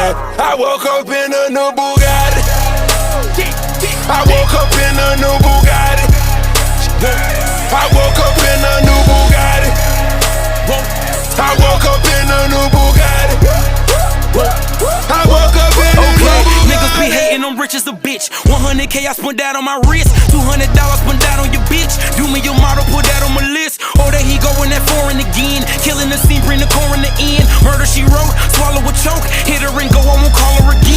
I woke up in a new Bugatti. I woke up in a new Bugatti. I woke up in a new Bugatti. I woke up in a new Bugatti. I woke up in a new Bugatti. Niggas be hating, I'm rich as a bitch. 100K I spent that on my wrist. $200 spent that on your bitch. Do me your model, put that on my list. Oh, there he going that foreign again. Killing the scene, bring the core in the end. Murder she wrote, swallow a choke. Hit her and go